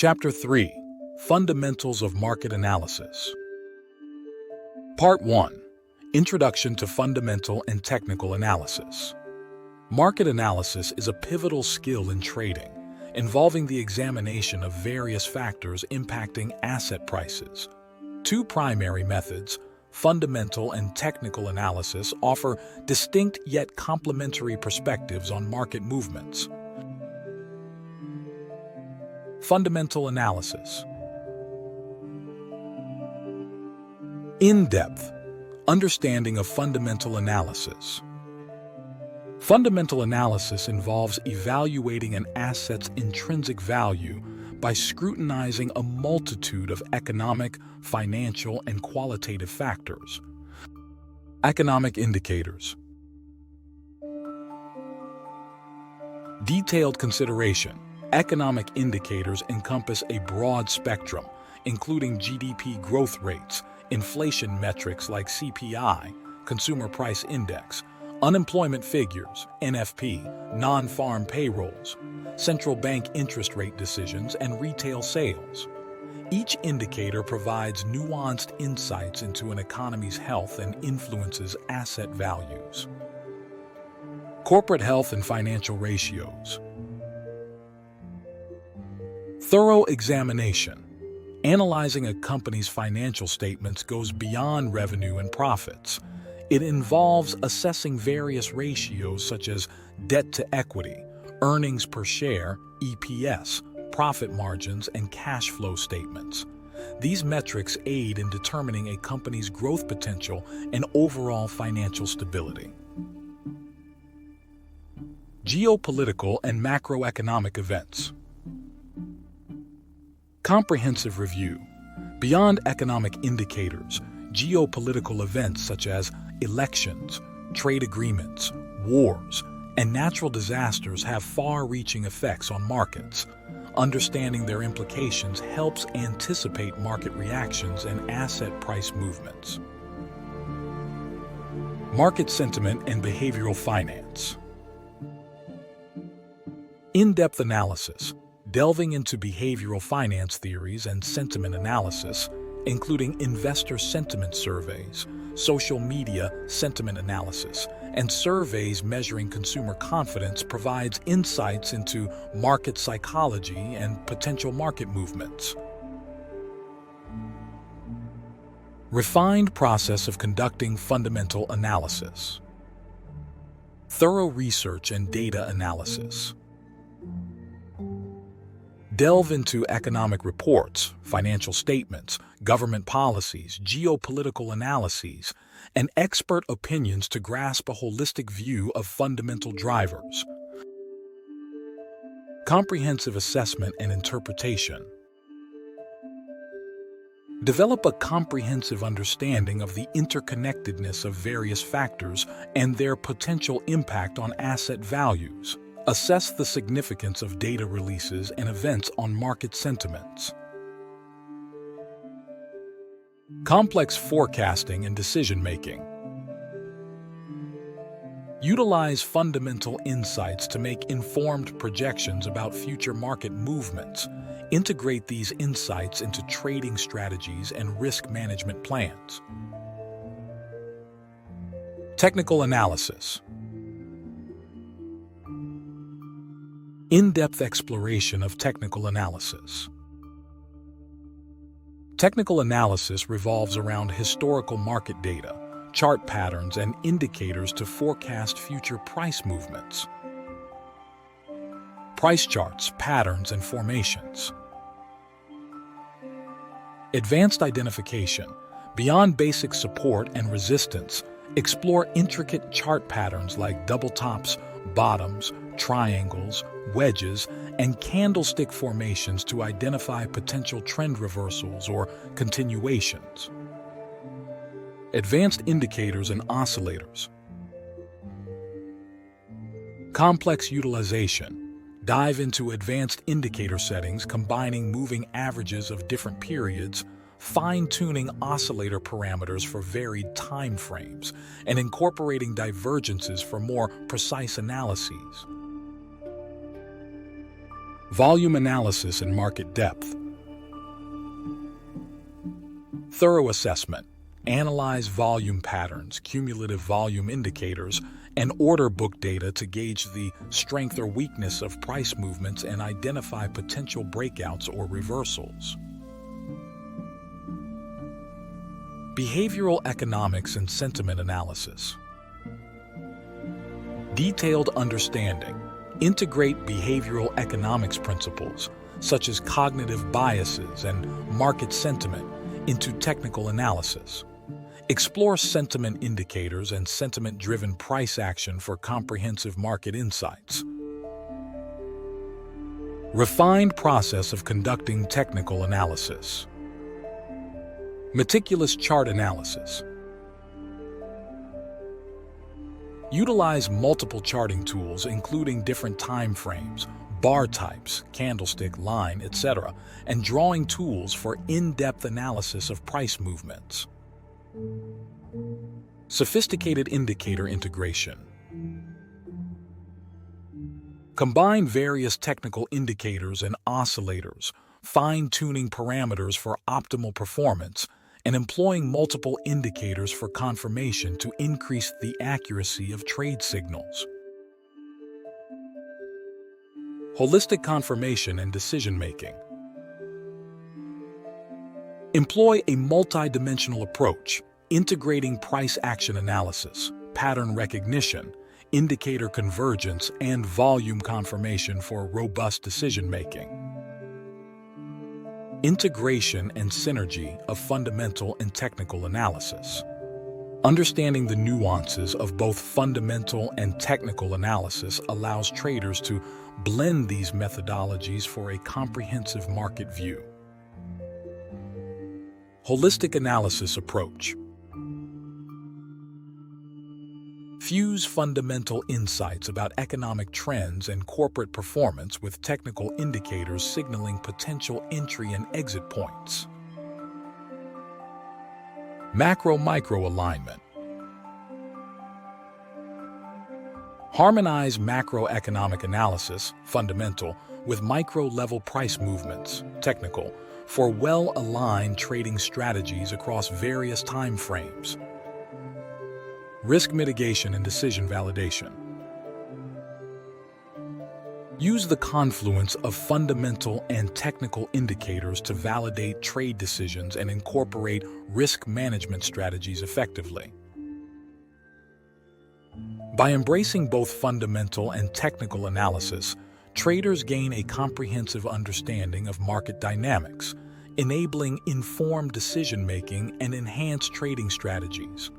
Chapter 3: Fundamentals of Market Analysis. Part 1: Introduction to Fundamental and Technical Analysis. Market analysis is a pivotal skill in trading, involving the examination of various factors impacting asset prices. Two primary methods, fundamental and technical analysis, offer distinct yet complementary perspectives on market movements. Fundamental analysis. In-depth understanding of fundamental analysis. Fundamental analysis involves evaluating an asset's intrinsic value by scrutinizing a multitude of economic, financial, and qualitative factors. Economic indicators. Detailed consideration. Economic indicators encompass a broad spectrum, including GDP growth rates, inflation metrics like CPI, Consumer Price Index, unemployment figures, NFP, non-farm payrolls, central bank interest rate decisions, and retail sales. Each indicator provides nuanced insights into an economy's health and influences asset values. Corporate health and financial ratios. Thorough examination. Analyzing a company's financial statements goes beyond revenue and profits. It involves assessing various ratios such as debt to equity, earnings per share, EPS, profit margins, and cash flow statements. These metrics aid in determining a company's growth potential and overall financial stability. Geopolitical and macroeconomic events. Comprehensive review. Beyond economic indicators, geopolitical events such as elections, trade agreements, wars, and natural disasters have far-reaching effects on markets. Understanding their implications helps anticipate market reactions and asset price movements. Market sentiment and behavioral finance. In-depth analysis. Delving into behavioral finance theories and sentiment analysis, including investor sentiment surveys, social media sentiment analysis, and surveys measuring consumer confidence, provides insights into market psychology and potential market movements. Refined process of conducting fundamental analysis. Thorough research and data analysis. Delve into economic reports, financial statements, government policies, geopolitical analyses, and expert opinions to grasp a holistic view of fundamental drivers. Comprehensive assessment and interpretation. Develop a comprehensive understanding of the interconnectedness of various factors and their potential impact on asset values. Assess the significance of data releases and events on market sentiments. Complex forecasting and decision-making. Utilize fundamental insights to make informed projections about future market movements. Integrate these insights into trading strategies and risk management plans. Technical analysis. In-depth exploration of technical analysis. Technical analysis revolves around historical market data, chart patterns, and indicators to forecast future price movements. Price charts, patterns, and formations. Advanced identification. Beyond basic support and resistance, explore intricate chart patterns like double tops, bottoms, triangles, wedges, and candlestick formations to identify potential trend reversals or continuations. Advanced indicators and oscillators. Complex utilization. Dive into advanced indicator settings combining moving averages of different periods, fine-tuning oscillator parameters for varied time frames, and incorporating divergences for more precise analyses. Volume analysis and market depth. Thorough assessment. Analyze volume patterns, cumulative volume indicators, and order book data to gauge the strength or weakness of price movements and identify potential breakouts or reversals. Behavioral economics and sentiment analysis. Detailed understanding. Integrate behavioral economics principles, such as cognitive biases and market sentiment, into technical analysis. Explore sentiment indicators and sentiment-driven price action for comprehensive market insights. Refined process of conducting technical analysis. Meticulous chart analysis. Utilize multiple charting tools, including different time frames, bar types, candlestick, line, etc., and drawing tools for in-depth analysis of price movements. Sophisticated indicator integration. Combine various technical indicators and oscillators, fine-tuning parameters for optimal performance, and employing multiple indicators for confirmation to increase the accuracy of trade signals. Holistic confirmation and decision-making. Employ a multidimensional approach, integrating price action analysis, pattern recognition, indicator convergence, and volume confirmation for robust decision-making. Integration and synergy of fundamental and technical analysis. Understanding the nuances of both fundamental and technical analysis allows traders to blend these methodologies for a comprehensive market view. Holistic analysis approach. Fuse fundamental insights about economic trends and corporate performance with technical indicators signaling potential entry and exit points. Macro-micro alignment. Harmonize macroeconomic analysis, fundamental, with micro-level price movements, technical, for well-aligned trading strategies across various time frames. Risk mitigation and decision validation. Use the confluence of fundamental and technical indicators to validate trade decisions and incorporate risk management strategies effectively. By embracing both fundamental and technical analysis, traders gain a comprehensive understanding of market dynamics, enabling informed decision-making and enhanced trading strategies.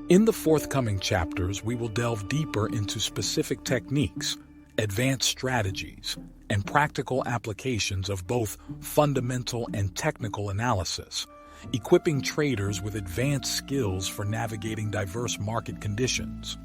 In the forthcoming chapters, we will delve deeper into specific techniques, advanced strategies, and practical applications of both fundamental and technical analysis, equipping traders with advanced skills for navigating diverse market conditions.